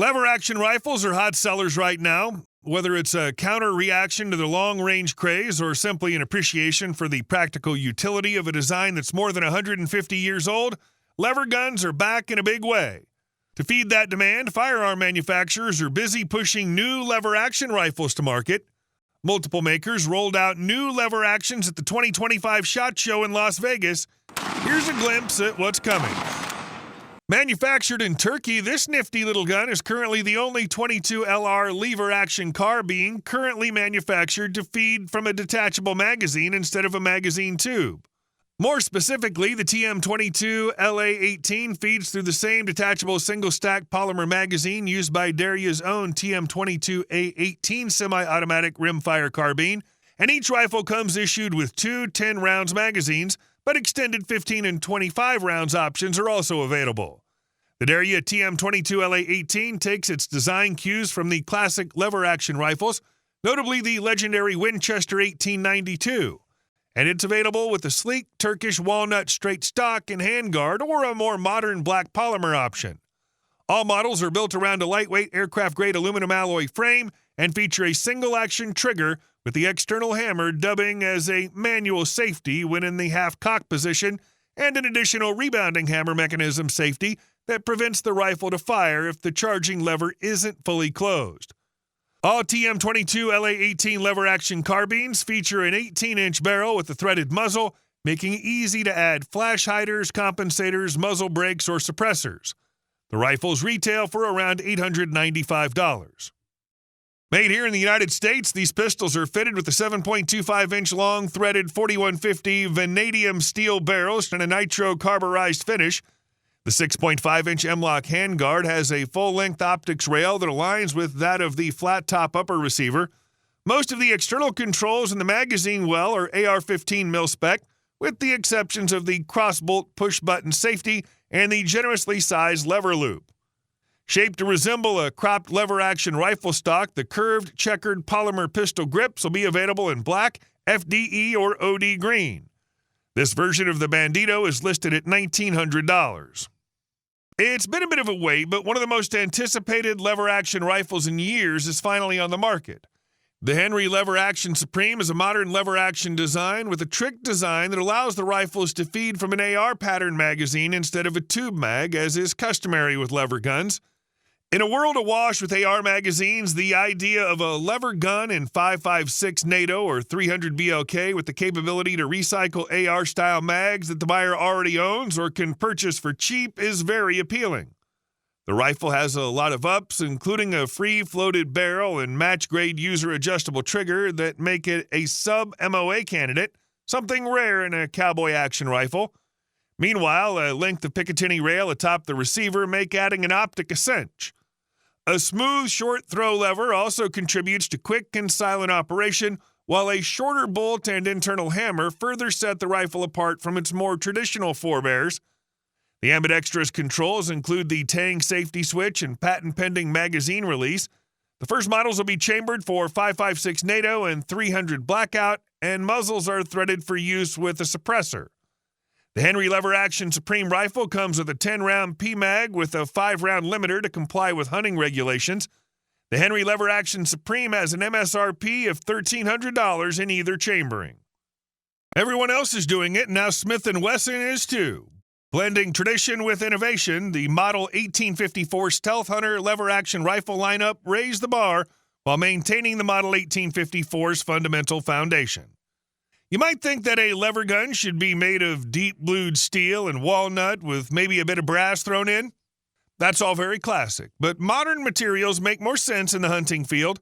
Lever-action rifles are hot sellers right now. Whether it's a counter-reaction to the long-range craze or simply an appreciation for the practical utility of a design that's more than 150 years old, lever guns are back in a big way. To feed that demand, firearm manufacturers are busy pushing new lever-action rifles to market. Multiple makers rolled out new lever actions at the 2025 SHOT Show in Las Vegas. Here's a glimpse at what's coming. Manufactured in Turkey, this nifty little gun is currently the only .22 LR lever-action carbine currently manufactured to feed from a detachable magazine instead of a magazine tube. More specifically, the TM22 LA18 feeds through the same detachable single-stack polymer magazine used by Daria's own TM22A18 semi-automatic rimfire carbine, and each rifle comes issued with two 10-rounds magazines, but extended 15 and 25 rounds options are also available. The Daria TM22LA18 takes its design cues from the classic lever-action rifles, notably the legendary Winchester 1892, and it's available with a sleek Turkish walnut straight stock and handguard or a more modern black polymer option. All models are built around a lightweight aircraft-grade aluminum alloy frame and feature a single-action trigger with the external hammer dubbing as a manual safety when in the half-cock position, and an additional rebounding hammer mechanism safety that prevents the rifle to fire if the charging lever isn't fully closed. All TM22 LA18 lever-action carbines feature an 18-inch barrel with a threaded muzzle, making it easy to add flash hiders, compensators, muzzle brakes, or suppressors. The rifles retail for around $895. Made here in the United States, these pistols are fitted with a 7.25-inch long threaded 4150 vanadium steel barrels and a nitro-carburized finish. The 6.5-inch M-LOK handguard has a full-length optics rail that aligns with that of the flat-top upper receiver. Most of the external controls in the magazine well are AR-15 mil-spec, with the exceptions of the cross-bolt push-button safety and the generously sized lever loop. Shaped to resemble a cropped lever-action rifle stock, the curved, checkered polymer pistol grips will be available in black, FDE, or OD green. This version of the Bandito is listed at $1,900. It's been a bit of a wait, but one of the most anticipated lever-action rifles in years is finally on the market. The Henry Lever-Action Supreme is a modern lever-action design with a trick design that allows the rifles to feed from an AR pattern magazine instead of a tube mag, as is customary with lever guns. In a world awash with AR magazines, the idea of a lever gun in 5.56 NATO or 300 BLK with the capability to recycle AR-style mags that the buyer already owns or can purchase for cheap is very appealing. The rifle has a lot of ups, including a free-floated barrel and match-grade user-adjustable trigger that make it a sub-MOA candidate, something rare in a cowboy action rifle. Meanwhile, a length of Picatinny rail atop the receiver make adding an optic a cinch. A smooth, short throw lever also contributes to quick and silent operation, while a shorter bolt and internal hammer further set the rifle apart from its more traditional forebears. The ambidextrous controls include the Tang safety switch and patent-pending magazine release. The first models will be chambered for 5.56 NATO and 300 blackout, and muzzles are threaded for use with a suppressor. The Henry Lever-Action Supreme rifle comes with a 10-round PMag with a 5-round limiter to comply with hunting regulations. The Henry Lever-Action Supreme has an MSRP of $1,300 in either chambering. Everyone else is doing it, and now Smith & Wesson is too. Blending tradition with innovation, the Model 1854 Stealth Hunter lever-action rifle lineup raised the bar while maintaining the Model 1854's fundamental foundation. You might think that a lever gun should be made of deep-blued steel and walnut with maybe a bit of brass thrown in. That's all very classic, but modern materials make more sense in the hunting field.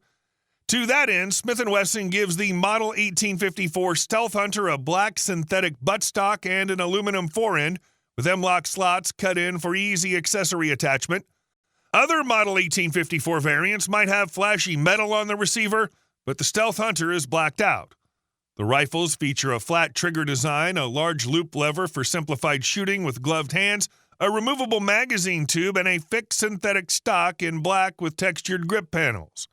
To that end, Smith & Wesson gives the Model 1854 Stealth Hunter a black synthetic buttstock and an aluminum forend with M-LOK slots cut in for easy accessory attachment. Other Model 1854 variants might have flashy metal on the receiver, but the Stealth Hunter is blacked out. The rifles feature a flat trigger design, a large loop lever for simplified shooting with gloved hands, a removable magazine tube, and a fixed synthetic stock in black with textured grip panels.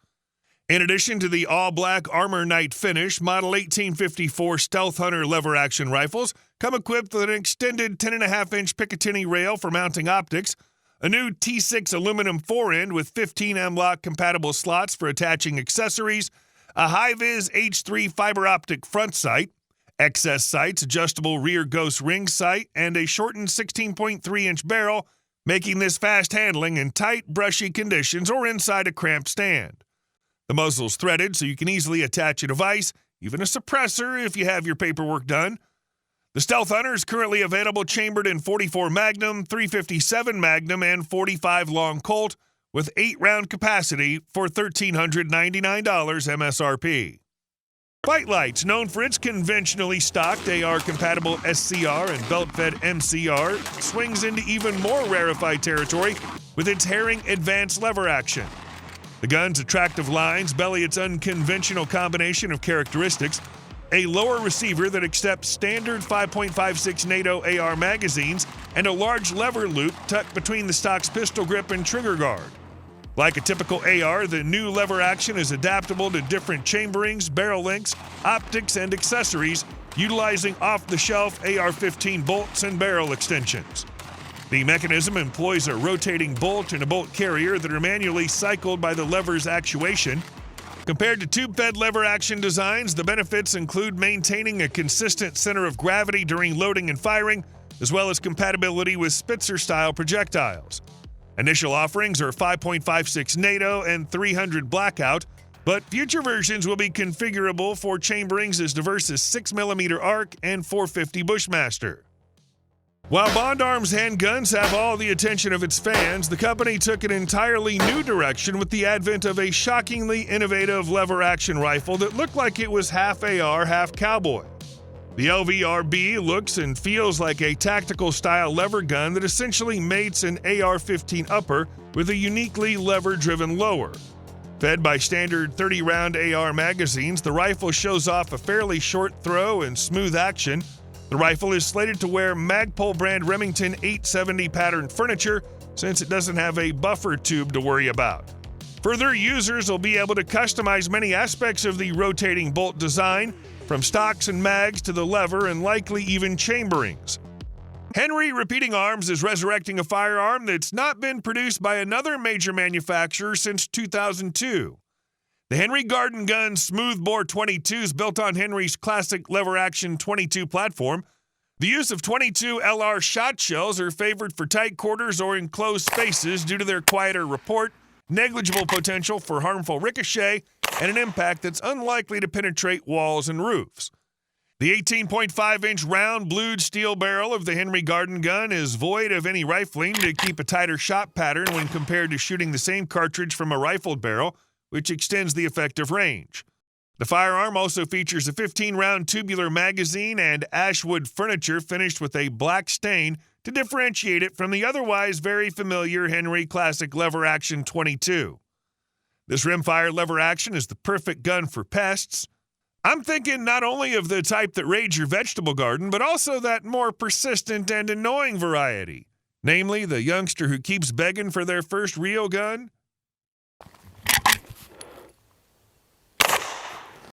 In addition to the all-black Armor Knight finish, Model 1854 Stealth Hunter lever-action rifles come equipped with an extended 10.5-inch Picatinny rail for mounting optics, a new T6 aluminum fore-end with 15 M-LOK compatible slots for attaching accessories, a high-vis H3 fiber optic front sight, excess sights, adjustable rear ghost ring sight, and a shortened 16.3-inch barrel, making this fast handling in tight, brushy conditions or inside a cramped stand. The muzzle's threaded so you can easily attach a device, even a suppressor if you have your paperwork done. The Stealth Hunter is currently available chambered in .44 Magnum, .357 Magnum, and .45 Long Colt with 8-round capacity for $1,399 MSRP. Fight Lights, known for its conventionally stocked AR-compatible SCR and belt-fed MCR, swings into even more rarefied territory with its Herring Advanced lever action. The gun's attractive lines belly its unconventional combination of characteristics: a lower receiver that accepts standard 5.56 NATO AR magazines, and a large lever loop tucked between the stock's pistol grip and trigger guard. Like a typical AR, the new lever action is adaptable to different chamberings, barrel lengths, optics, and accessories, utilizing off-the-shelf AR-15 bolts and barrel extensions. The mechanism employs a rotating bolt and a bolt carrier that are manually cycled by the lever's actuation. Compared to tube-fed lever action designs, the benefits include maintaining a consistent center of gravity during loading and firing, as well as compatibility with Spitzer-style projectiles. Initial offerings are 5.56 NATO and 300 Blackout, but future versions will be configurable for chamberings as diverse as 6mm ARC and 450 Bushmaster. While Bond Arms handguns have all the attention of its fans, the company took an entirely new direction with the advent of a shockingly innovative lever-action rifle that looked like it was half AR, half cowboy. The LVRB looks and feels like a tactical-style lever gun that essentially mates an AR-15 upper with a uniquely lever-driven lower. Fed by standard 30-round AR magazines, the rifle shows off a fairly short throw and smooth action. The rifle is slated to wear Magpul brand Remington 870 patterned furniture since it doesn't have a buffer tube to worry about. Further, users will be able to customize many aspects of the rotating bolt design, from stocks and mags to the lever and likely even chamberings. Henry Repeating Arms is resurrecting a firearm that's not been produced by another major manufacturer since 2002. The Henry Garden Gun Smoothbore 22 is built on Henry's classic lever-action 22 platform. The use of 22 LR shot shells are favored for tight quarters or enclosed spaces due to their quieter report, negligible potential for harmful ricochet, and an impact that's unlikely to penetrate walls and roofs. The 18.5-inch round blued steel barrel of the Henry Garden Gun is void of any rifling to keep a tighter shot pattern when compared to shooting the same cartridge from a rifled barrel, which extends the effective range. The firearm also features a 15-round tubular magazine and ashwood furniture finished with a black stain to differentiate it from the otherwise very familiar Henry Classic Lever Action 22. This rimfire lever action is the perfect gun for pests. I'm thinking not only of the type that raids your vegetable garden, but also that more persistent and annoying variety, namely the youngster who keeps begging for their first real gun.